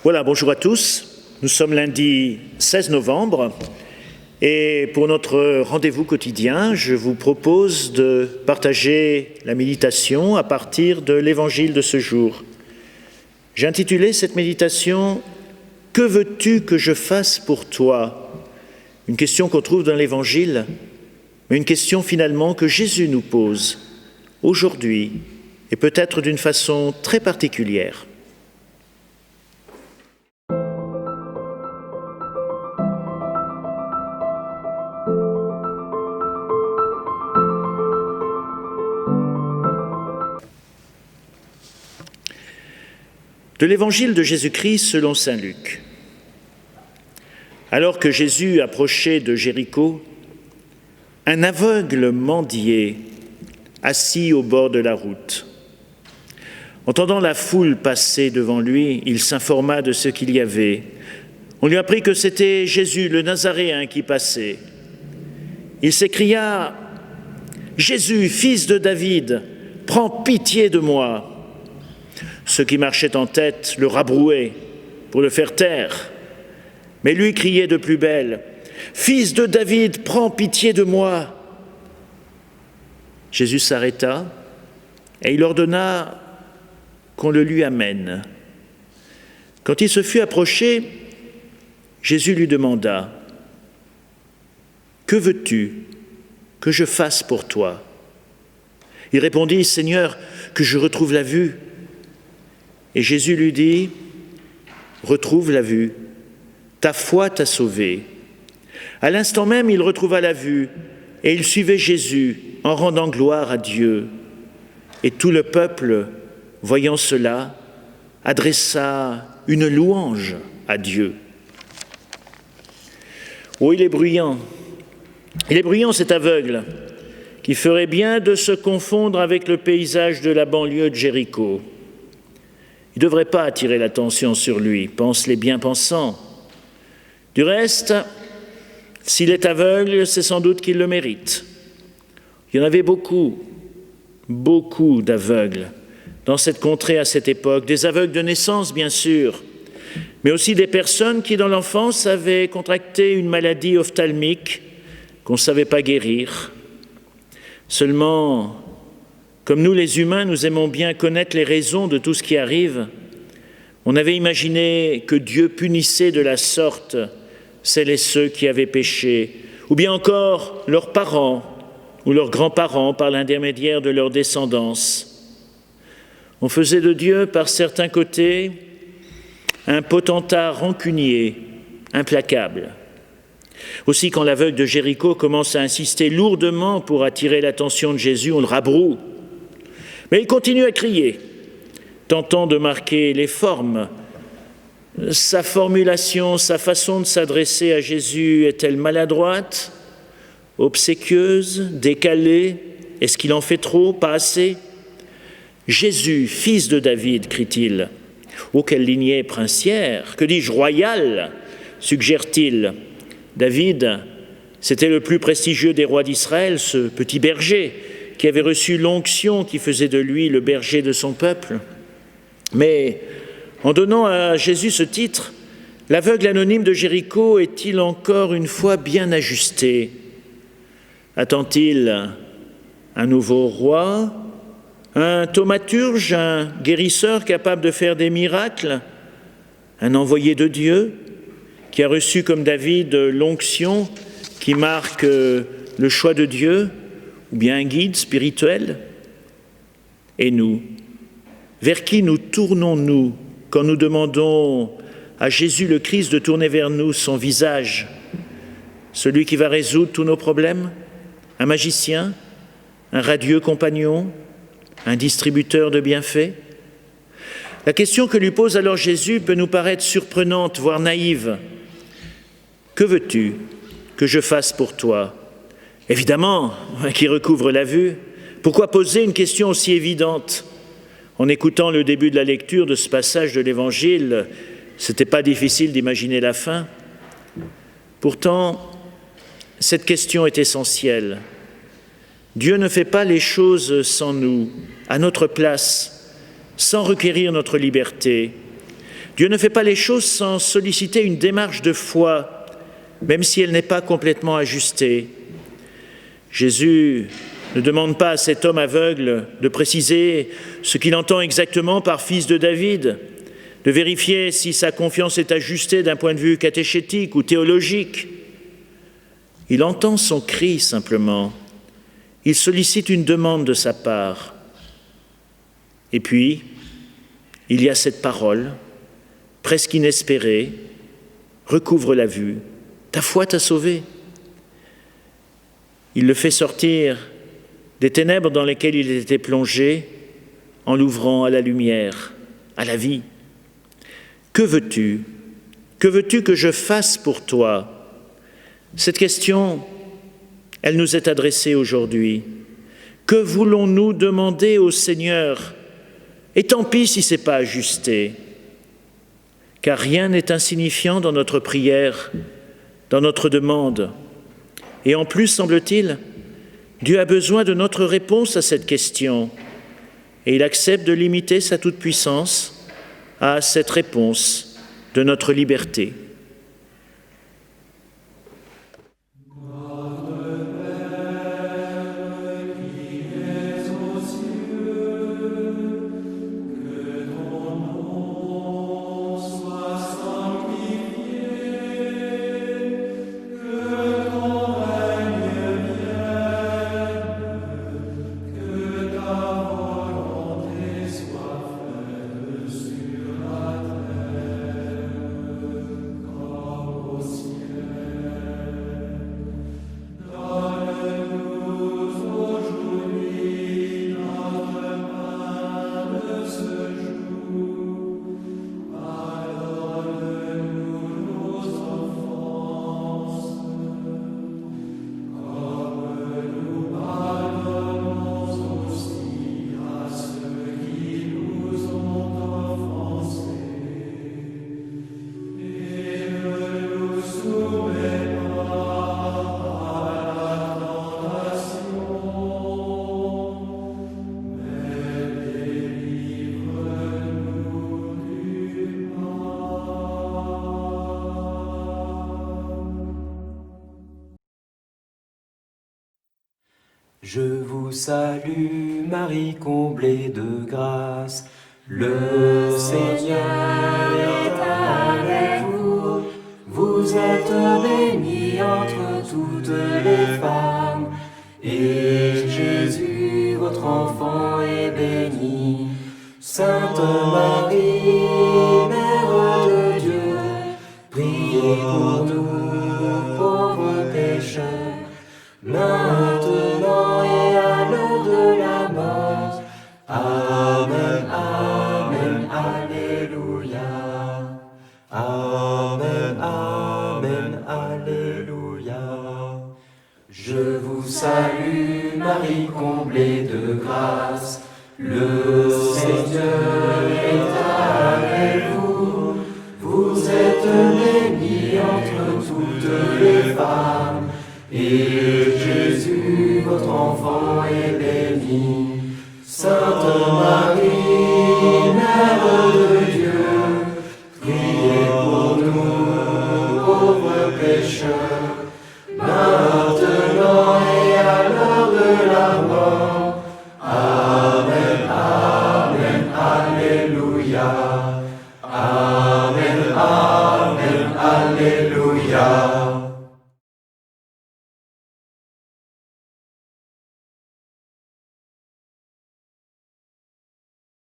Voilà, bonjour à tous. Nous sommes lundi 16 novembre et pour notre rendez-vous quotidien, je vous propose de partager la méditation à partir de l'évangile de ce jour. J'ai intitulé cette méditation « Que veux-tu que je fasse pour toi ?» Une question qu'on trouve dans l'évangile, mais une question finalement que Jésus nous pose aujourd'hui et peut-être d'une façon très particulière. De l'évangile de Jésus-Christ selon saint Luc. Alors que Jésus approchait de Jéricho, un aveugle mendiait, assis au bord de la route. Entendant la foule passer devant lui, il s'informa de ce qu'il y avait. On lui apprit que c'était Jésus, le Nazaréen, qui passait. Il s'écria « Jésus, fils de David, prends pitié de moi !» Ceux qui marchaient en tête le rabrouaient pour le faire taire. Mais lui criait de plus belle « Fils de David, prends pitié de moi !» Jésus s'arrêta et il ordonna qu'on le lui amène. Quand il se fut approché, Jésus lui demanda « Que veux-tu que je fasse pour toi ?» Il répondit « Seigneur, que je retrouve la vue. » Et Jésus lui dit « Retrouve la vue, ta foi t'a sauvé. » À l'instant même, il retrouva la vue et il suivait Jésus en rendant gloire à Dieu. Et tout le peuple, voyant cela, adressa une louange à Dieu. Oh, il est bruyant cet aveugle qui ferait bien de se confondre avec le paysage de la banlieue de Jéricho. Il ne devrait pas attirer l'attention sur lui, pensent les bien-pensants. Du reste, s'il est aveugle, c'est sans doute qu'il le mérite. Il y en avait beaucoup d'aveugles dans cette contrée à cette époque, des aveugles de naissance bien sûr, mais aussi des personnes qui dans l'enfance avaient contracté une maladie ophtalmique qu'on ne savait pas guérir. Seulement, comme nous les humains, nous aimons bien connaître les raisons de tout ce qui arrive, on avait imaginé que Dieu punissait de la sorte celles et ceux qui avaient péché, ou bien encore leurs parents ou leurs grands-parents par l'intermédiaire de leur descendance. On faisait de Dieu, par certains côtés, un potentat rancunier, implacable. Aussi, quand l'aveugle de Jéricho commence à insister lourdement pour attirer l'attention de Jésus, on le rabroue. Mais il continue à crier, tentant de marquer les formes. Sa formulation, sa façon de s'adresser à Jésus est-elle maladroite, obséquieuse, décalée? Est-ce qu'il en fait trop, pas assez? « Jésus, fils de David », crie-t-il. « Oh, quelle lignée princière, que dis-je, royale ?» suggère-t-il. David, c'était le plus prestigieux des rois d'Israël, ce petit berger qui avait reçu l'onction qui faisait de lui le berger de son peuple. Mais en donnant à Jésus ce titre, l'aveugle anonyme de Jéricho est-il encore une fois bien ajusté? Attend-il un nouveau roi, un thaumaturge, un guérisseur capable de faire des miracles, un envoyé de Dieu qui a reçu comme David l'onction qui marque le choix de Dieu, ou bien un guide spirituel? Et nous, vers qui nous tournons-nous quand nous demandons à Jésus le Christ de tourner vers nous son visage, celui qui va résoudre tous nos problèmes? Un magicien? Un radieux compagnon? Un distributeur de bienfaits? La question que lui pose alors Jésus peut nous paraître surprenante, voire naïve. Que veux-tu que je fasse pour toi? Évidemment, qui recouvre la vue, pourquoi poser une question aussi évidente? En écoutant le début de la lecture de ce passage de l'Évangile, ce n'était pas difficile d'imaginer la fin. Pourtant, cette question est essentielle. Dieu ne fait pas les choses sans nous, à notre place, sans requérir notre liberté. Dieu ne fait pas les choses sans solliciter une démarche de foi, même si elle n'est pas complètement ajustée. Jésus ne demande pas à cet homme aveugle de préciser ce qu'il entend exactement par fils de David, de vérifier si sa confiance est ajustée d'un point de vue catéchétique ou théologique. Il entend son cri simplement. Il sollicite une demande de sa part. Et puis, il y a cette parole, presque inespérée, recouvre la vue. Ta foi t'a sauvé. Il le fait sortir des ténèbres dans lesquelles il était plongé en l'ouvrant à la lumière, à la vie. Que veux-tu? Que veux-tu que je fasse pour toi? Cette question, elle nous est adressée aujourd'hui. Que voulons-nous demander au Seigneur? Et tant pis si ce n'est pas ajusté, car rien n'est insignifiant dans notre prière, dans notre demande. Et en plus, semble-t-il, Dieu a besoin de notre réponse à cette question, et il accepte de limiter sa toute-puissance à cette réponse de notre liberté. Je vous salue, Marie comblée de grâce, le Seigneur est avec vous. Vous êtes bénie entre toutes les femmes, et Jésus, votre enfant, est béni. Sainte Marie, Mère de Dieu, priez pour nous, pauvres pécheurs, maintenant et à l'heure de la mort. Amen, Amen, Alléluia. Amen, Amen, Alléluia. Je vous salue, Marie comblée de grâce, le Seigneur est avec vous. Vous êtes bénie entre toutes les femmes, et Jésus, votre enfant, est béni. Sainte Marie, Mère de Dieu, priez pour nous, pauvres pécheurs,